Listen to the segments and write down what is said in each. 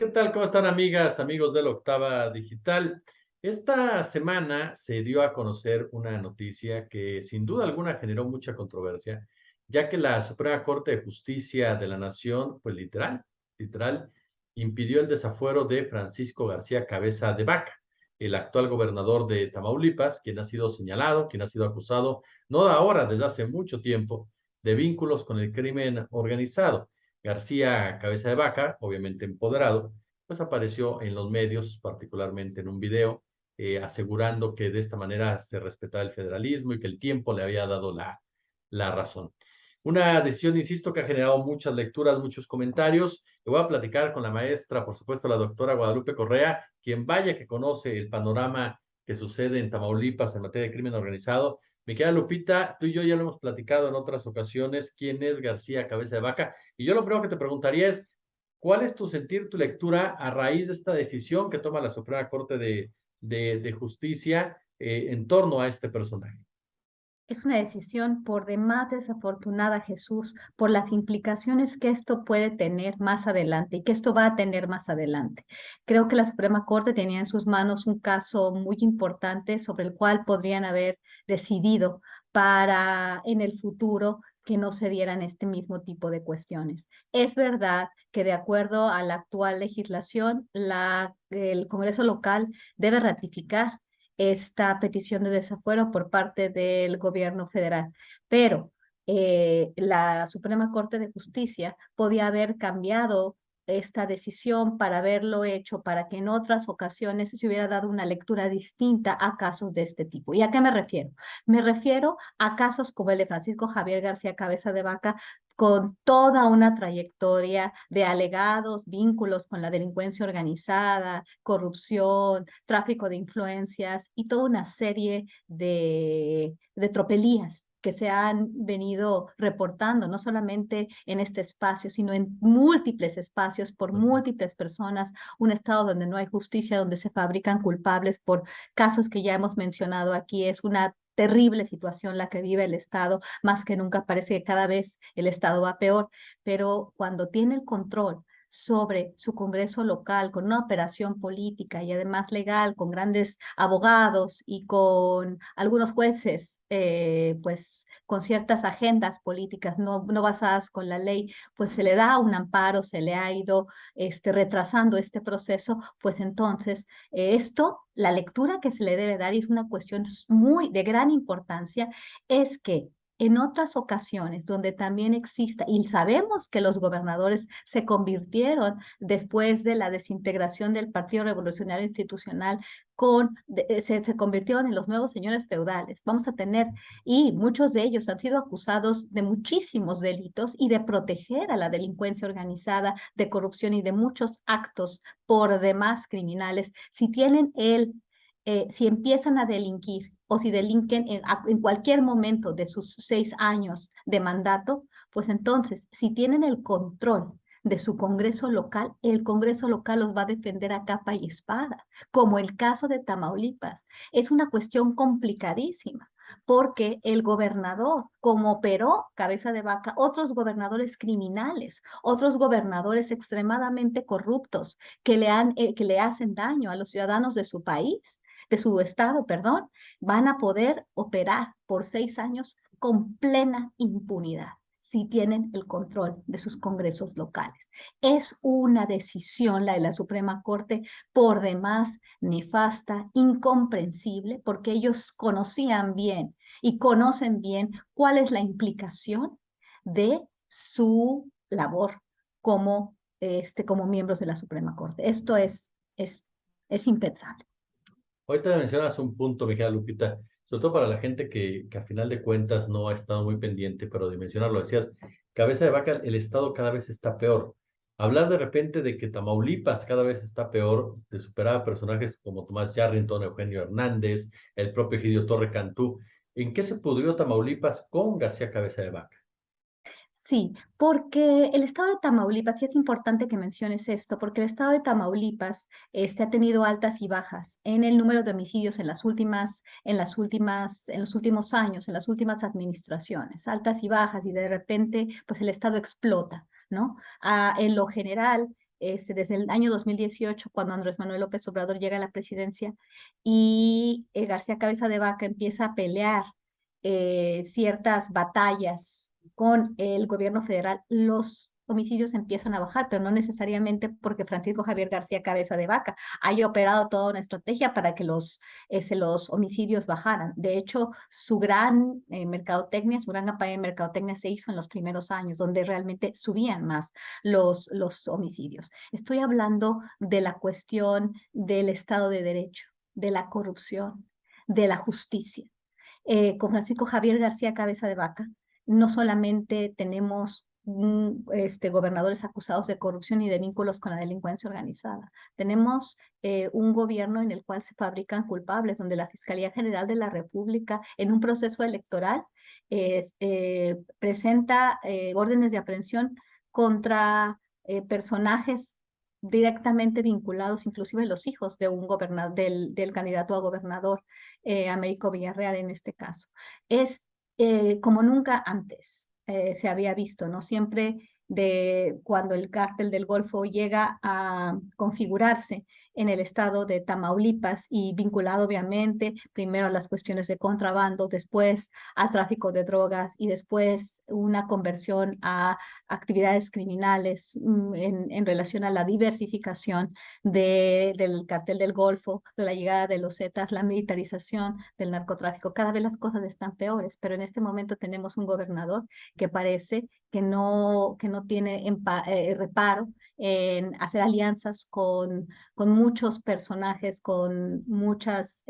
¿Qué tal? ¿Cómo están amigas, amigos de la Octava Digital? Esta semana se dio a conocer una noticia que sin duda alguna generó mucha controversia, ya que la Suprema Corte de Justicia de la Nación, pues literal, impidió el desafuero de Francisco García Cabeza de Vaca, el actual gobernador de Tamaulipas, quien ha sido señalado, quien ha sido acusado, no de ahora, desde hace mucho tiempo, de vínculos con el crimen organizado. García Cabeza de Vaca, obviamente empoderado, pues apareció en los medios, particularmente en un video, asegurando que de esta manera se respetaba el federalismo y que el tiempo le había dado la razón. Una decisión, insisto, que ha generado muchas lecturas, muchos comentarios. Le voy a platicar con la maestra, por supuesto, la doctora Guadalupe Correa, quien vaya que conoce el panorama que sucede en Tamaulipas en materia de crimen organizado. Mi querida Lupita, tú y yo ya lo hemos platicado en otras ocasiones, quién es García Cabeza de Vaca, y yo lo primero que te preguntaría es, ¿cuál es tu sentir, tu lectura a raíz de esta decisión que toma la Suprema Corte de Justicia en torno a este personaje? Es una decisión por demás desafortunada, Jesús, por las implicaciones que esto puede tener más adelante y que esto va a tener más adelante. Creo que la Suprema Corte tenía en sus manos un caso muy importante sobre el cual podrían haber decidido para en el futuro que no se dieran este mismo tipo de cuestiones. Es verdad que de acuerdo a la actual legislación, el Congreso local debe ratificar esta petición de desafuero por parte del gobierno federal. Pero la Suprema Corte de Justicia podía haber cambiado esta decisión para haberlo hecho, para que en otras ocasiones se hubiera dado una lectura distinta a casos de este tipo. ¿Y a qué me refiero? Me refiero a casos como el de Francisco Javier García Cabeza de Vaca, con toda una trayectoria de alegados vínculos con la delincuencia organizada, corrupción, tráfico de influencias y toda una serie de tropelías que se han venido reportando, no solamente en este espacio, sino en múltiples espacios por múltiples personas, un estado donde no hay justicia, donde se fabrican culpables por casos que ya hemos mencionado aquí. Es una terrible situación la que vive el Estado, más que nunca parece que cada vez el Estado va peor, pero cuando tiene el control sobre su Congreso local con una operación política y además legal, con grandes abogados y con algunos jueces, pues con ciertas agendas políticas no basadas con la ley, pues se le da un amparo, se le ha ido retrasando este proceso, pues entonces la lectura que se le debe dar, y es una cuestión muy de gran importancia, es que en otras ocasiones donde también exista, y sabemos que los gobernadores se convirtieron después de la desintegración del Partido Revolucionario Institucional, se convirtieron en los nuevos señores feudales. Vamos a tener, y muchos de ellos han sido acusados de muchísimos delitos y de proteger a la delincuencia organizada, de corrupción y de muchos actos por demás criminales. Si empiezan a delinquir o si delinquen en cualquier momento de sus 6 años de mandato, pues entonces, si tienen el control de su Congreso local, el Congreso local los va a defender a capa y espada, como el caso de Tamaulipas. Es una cuestión complicadísima, porque el gobernador, como operó Cabeza de Vaca, otros gobernadores criminales, otros gobernadores extremadamente corruptos que le hacen daño a los ciudadanos de su país, de su estado, perdón, van a poder operar por 6 años con plena impunidad si tienen el control de sus congresos locales. Es una decisión, la de la Suprema Corte, por demás nefasta, incomprensible, porque ellos conocían bien y conocen bien cuál es la implicación de su labor como miembros de la Suprema Corte. Esto es impensable. Ahorita mencionas un punto, mi querida Lupita, sobre todo para la gente que a final de cuentas no ha estado muy pendiente, pero de mencionarlo, decías, Cabeza de Vaca, el estado cada vez está peor. Hablar de repente de que Tamaulipas cada vez está peor, de superar a personajes como Tomás Yarrington, Eugenio Hernández, el propio Egidio Torre Cantú. ¿En qué se pudrió Tamaulipas con García Cabeza de Vaca? Sí, porque el estado de Tamaulipas, y es importante que menciones esto, porque el estado de Tamaulipas ha tenido altas y bajas en el número de homicidios en los últimos años, en las últimas administraciones, altas y bajas, y de repente, pues el estado explota, ¿no? En lo general, desde el año 2018, cuando Andrés Manuel López Obrador llega a la presidencia y García Cabeza de Vaca empieza a pelear ciertas batallas con el gobierno federal, los homicidios empiezan a bajar, pero no necesariamente porque Francisco Javier García Cabeza de Vaca haya operado toda una estrategia para que los homicidios bajaran. De hecho, su gran mercadotecnia, su gran campaña de mercadotecnia se hizo en los primeros años, donde realmente subían más los homicidios. Estoy hablando de la cuestión del Estado de Derecho, de la corrupción, de la justicia. Con Francisco Javier García Cabeza de Vaca, no solamente tenemos gobernadores acusados de corrupción y de vínculos con la delincuencia organizada. Tenemos un gobierno en el cual se fabrican culpables, donde la Fiscalía General de la República, en un proceso electoral, presenta órdenes de aprehensión contra personajes directamente vinculados, inclusive los hijos de un gobernador, del candidato a gobernador, Américo Villarreal en este caso. Es como nunca antes se había visto, ¿no? Siempre cuando el cártel del Golfo llega a configurarse en el estado de Tamaulipas y vinculado obviamente primero a las cuestiones de contrabando, después al tráfico de drogas y después una conversión a actividades criminales en relación a la diversificación del cartel del Golfo, de la llegada de los Zetas, la militarización del narcotráfico. Cada vez las cosas están peores, pero en este momento tenemos un gobernador que parece que no tiene reparo en hacer alianzas con muchos personajes, con muchas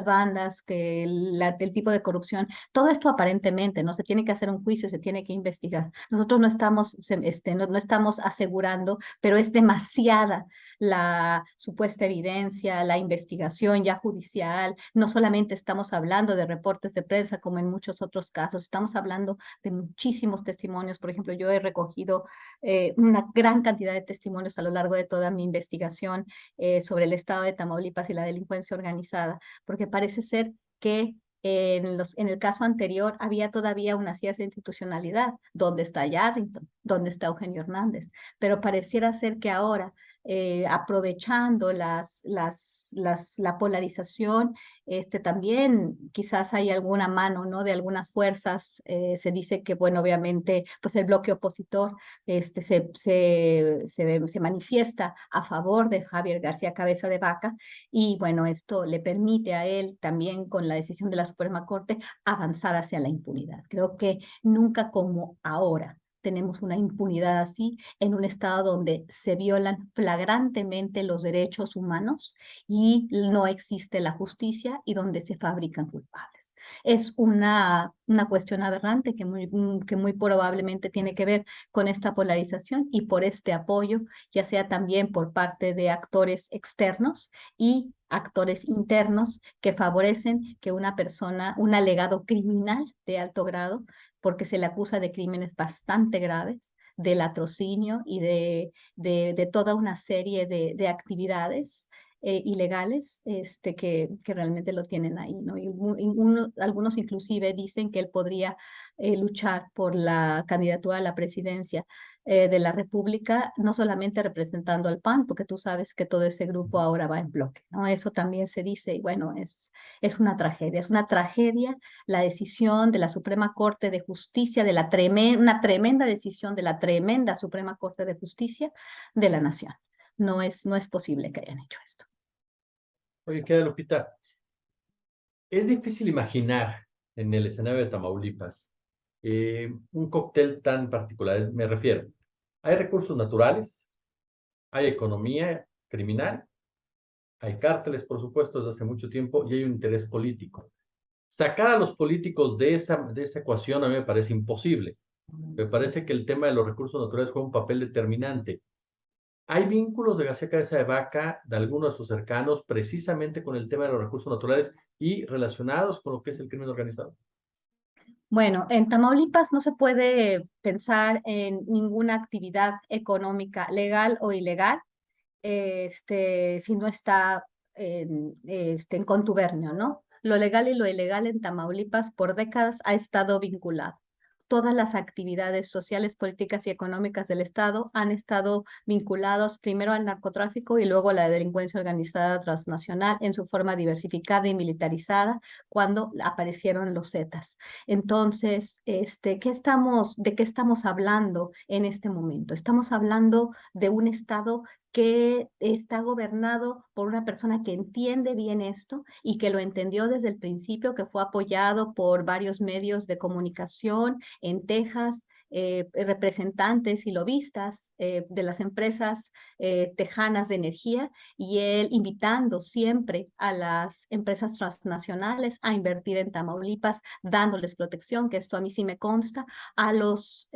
bandas, el tipo de corrupción. Todo esto aparentemente, ¿no? Se tiene que hacer un juicio, se tiene que investigar. Nosotros no estamos asegurando, pero es demasiada la supuesta evidencia, la investigación ya judicial. No solamente estamos hablando de reportes de prensa como en muchos otros casos, estamos hablando de muchísimos testimonios. Por ejemplo, yo he recogido una gran cantidad de testimonios a lo largo de toda mi investigación sobre el estado de Tamaulipas y la delincuencia organizada, porque parece ser que en el caso anterior había todavía una cierta institucionalidad. ¿Dónde está Yarrington? ¿Dónde está Eugenio Hernández? Pero pareciera ser que ahora, aprovechando la polarización, también quizás hay alguna mano, ¿no? De algunas fuerzas. Se dice que, bueno, obviamente, pues el bloque opositor se manifiesta a favor de Javier García Cabeza de Vaca, y bueno, esto le permite a él también, con la decisión de la Suprema Corte, avanzar hacia la impunidad. Creo que nunca como ahora tenemos una impunidad así en un estado donde se violan flagrantemente los derechos humanos y no existe la justicia y donde se fabrican culpables. Es una cuestión aberrante que muy probablemente tiene que ver con esta polarización y por este apoyo, ya sea también por parte de actores externos y actores internos que favorecen que una persona, un alegado criminal de alto grado, porque se le acusa de crímenes bastante graves, de latrocinio y de toda una serie de actividades ilegales que realmente lo tienen ahí, ¿no? Y algunos inclusive dicen que él podría luchar por la candidatura a la presidencia de la República, no solamente representando al PAN, porque tú sabes que todo ese grupo ahora va en bloque, ¿no? Eso también se dice y bueno, es una tragedia la decisión de la Suprema Corte de Justicia, una tremenda decisión de la tremenda Suprema Corte de Justicia de la Nación. No es posible que hayan hecho esto. Oye, queda Lupita, es difícil imaginar en el escenario de Tamaulipas un cóctel tan particular. Me refiero, hay recursos naturales, hay economía criminal, hay cárteles, por supuesto, desde hace mucho tiempo, y hay un interés político. Sacar a los políticos de esa ecuación a mí me parece imposible. Me parece que el tema de los recursos naturales juega un papel determinante. Hay vínculos de García Cabeza de Vaca, de algunos de sus cercanos, precisamente con el tema de los recursos naturales y relacionados con lo que es el crimen organizado. Bueno, en Tamaulipas no se puede pensar en ninguna actividad económica legal o ilegal si no está en contubernio, ¿no? Lo legal y lo ilegal en Tamaulipas por décadas ha estado vinculado. todas las actividades sociales, políticas y económicas del Estado han estado vinculados primero al narcotráfico y luego a la delincuencia organizada transnacional en su forma diversificada y militarizada cuando aparecieron los Zetas. Entonces, ¿de qué estamos hablando en este momento? Estamos hablando de un Estado que está gobernado por una persona que entiende bien esto y que lo entendió desde el principio, que fue apoyado por varios medios de comunicación en Texas, representantes y lobistas de las empresas tejanas de energía, y él invitando siempre a las empresas transnacionales a invertir en Tamaulipas, dándoles protección, que esto a mí sí me consta, a los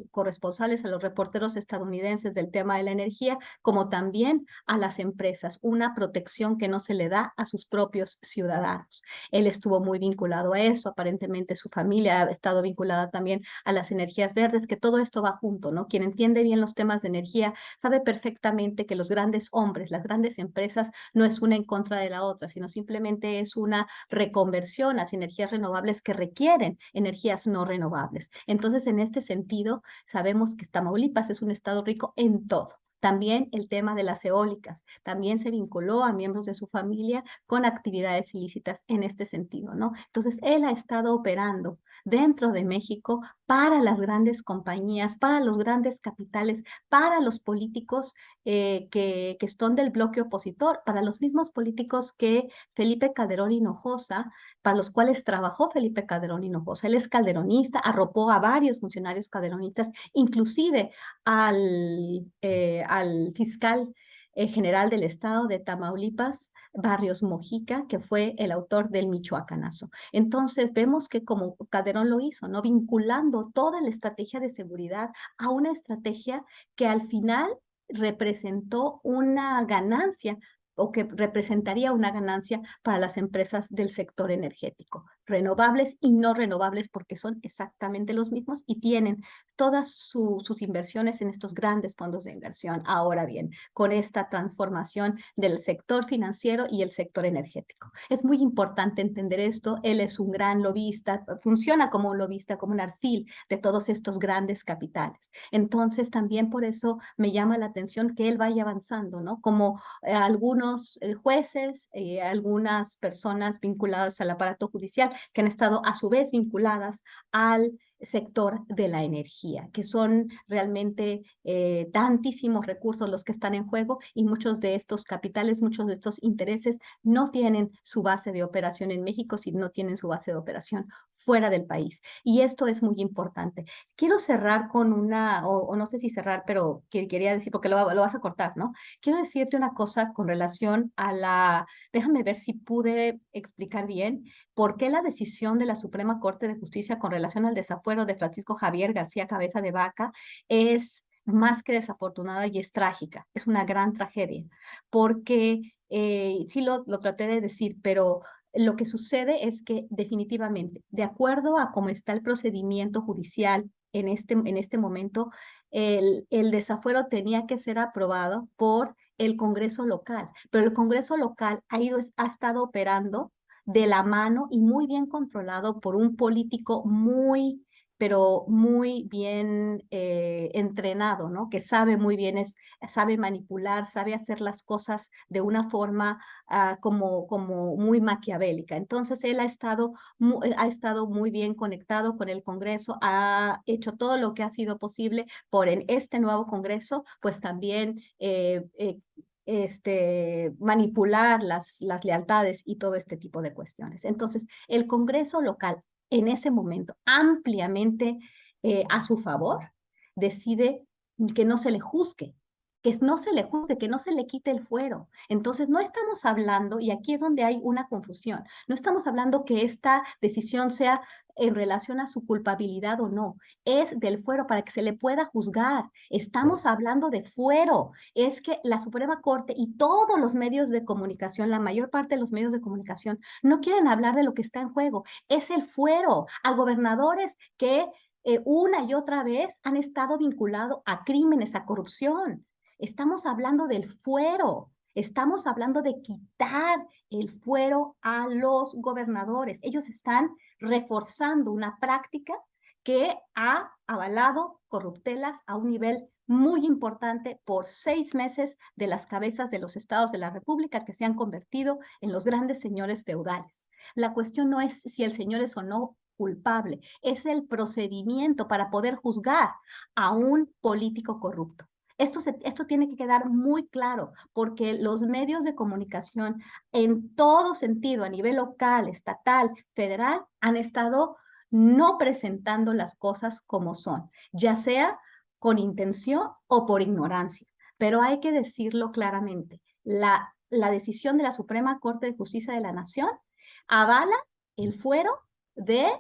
corresponsales, a los reporteros estadounidenses del tema de la energía, como también a las empresas, una protección que no se le da a sus propios ciudadanos. Él estuvo muy vinculado a eso, aparentemente su familia ha estado vinculada también a las energías verdes, que todo esto va junto, ¿no? Quien entiende bien los temas de energía sabe perfectamente que los grandes hombres, las grandes empresas, no es una en contra de la otra, sino simplemente es una reconversión a energías renovables que requieren energías no renovables. Entonces, en este sentido, sabemos que Tamaulipas es un estado rico en todo. También el tema de las eólicas, también se vinculó a miembros de su familia con actividades ilícitas en este sentido, ¿no? Entonces, él ha estado operando dentro de México para las grandes compañías, para los grandes capitales, para los políticos que son del bloque opositor, para los mismos políticos que Felipe Calderón Hinojosa, para los cuales trabajó Felipe Calderón Hinojosa. Él es calderonista, arropó a varios funcionarios calderonistas, inclusive al fiscal general del estado de Tamaulipas, Barrios Mojica, que fue el autor del Michoacanazo. Entonces vemos que como Calderón lo hizo, ¿no? Vinculando toda la estrategia de seguridad a una estrategia que al final representó una ganancia o que representaría una ganancia para las empresas del sector energético, renovables y no renovables, porque son exactamente los mismos y tienen todas sus inversiones en estos grandes fondos de inversión. Ahora bien, con esta transformación del sector financiero y el sector energético. Es muy importante entender esto. Él es un gran lobista, funciona como un lobista, como un alfil de todos estos grandes capitales. Entonces, también por eso me llama la atención que él vaya avanzando, ¿no? Como algunos jueces, algunas personas vinculadas al aparato judicial que han estado a su vez vinculadas al sector de la energía, que son realmente tantísimos recursos los que están en juego y muchos de estos capitales, muchos de estos intereses no tienen su base de operación en México, sino no tienen su base de operación fuera del país. Y esto es muy importante. Quiero cerrar con o no sé si cerrar, pero quería decir, porque lo vas a cortar, ¿no? Quiero decirte una cosa con relación déjame ver si pude explicar bien por qué la decisión de la Suprema Corte de Justicia con relación al desafuero de Francisco Javier García Cabeza de Vaca es más que desafortunada y es trágica, es una gran tragedia, porque sí lo traté de decir, pero lo que sucede es que definitivamente, de acuerdo a cómo está el procedimiento judicial en este momento, el desafuero tenía que ser aprobado por el Congreso local, pero el Congreso local ha estado operando de la mano y muy bien controlado por un político pero muy bien entrenado, ¿no? Que sabe muy bien, sabe manipular, sabe hacer las cosas de una forma como muy maquiavélica. Entonces, él ha estado muy bien conectado con el Congreso, ha hecho todo lo que ha sido posible por en este nuevo Congreso, pues también manipular las lealtades y todo este tipo de cuestiones. Entonces, el Congreso local en ese momento ampliamente a su favor decide que no se le juzgue, que no se le quite el fuero. Entonces, no estamos hablando, y aquí es donde hay una confusión, no estamos hablando que esta decisión sea en relación a su culpabilidad o no, es del fuero para que se le pueda juzgar. Estamos hablando de fuero. Es que la Suprema Corte y todos los medios de comunicación, la mayor parte de los medios de comunicación, no quieren hablar de lo que está en juego. Es el fuero a gobernadores que una y otra vez han estado vinculados a crímenes, a corrupción. Estamos hablando del fuero. Estamos hablando de quitar el fuero a los gobernadores. Ellos están reforzando una práctica que ha avalado corruptelas a un nivel muy importante por 6 meses de las cabezas de los estados de la República que se han convertido en los grandes señores feudales. La cuestión no es si el señor es o no culpable, es el procedimiento para poder juzgar a un político corrupto. Esto tiene que quedar muy claro porque los medios de comunicación en todo sentido, a nivel local, estatal, federal, han estado no presentando las cosas como son, ya sea con intención o por ignorancia. Pero hay que decirlo claramente, la decisión de la Suprema Corte de Justicia de la Nación avala el fuero de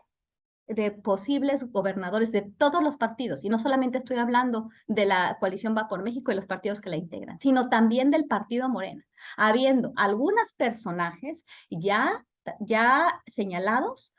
posibles gobernadores de todos los partidos, y no solamente estoy hablando de la coalición Va por México y los partidos que la integran, sino también del partido Morena, habiendo algunos personajes ya señalados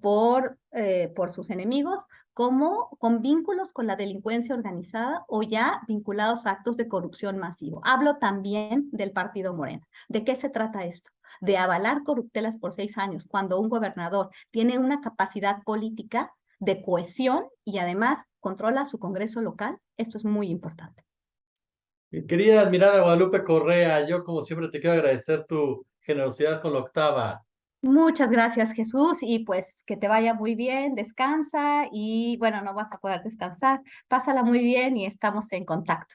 por sus enemigos como con vínculos con la delincuencia organizada o ya vinculados a actos de corrupción masivo. Hablo también del partido Morena. ¿De qué se trata esto? De avalar corruptelas por 6 años cuando un gobernador tiene una capacidad política de cohesión y además controla su Congreso local. Esto es muy importante. Mi querida admirada Guadalupe Correa, yo como siempre te quiero agradecer tu generosidad con la octava. Muchas gracias, Jesús, y pues que te vaya muy bien, descansa y bueno, no vas a poder descansar, pásala muy bien y estamos en contacto.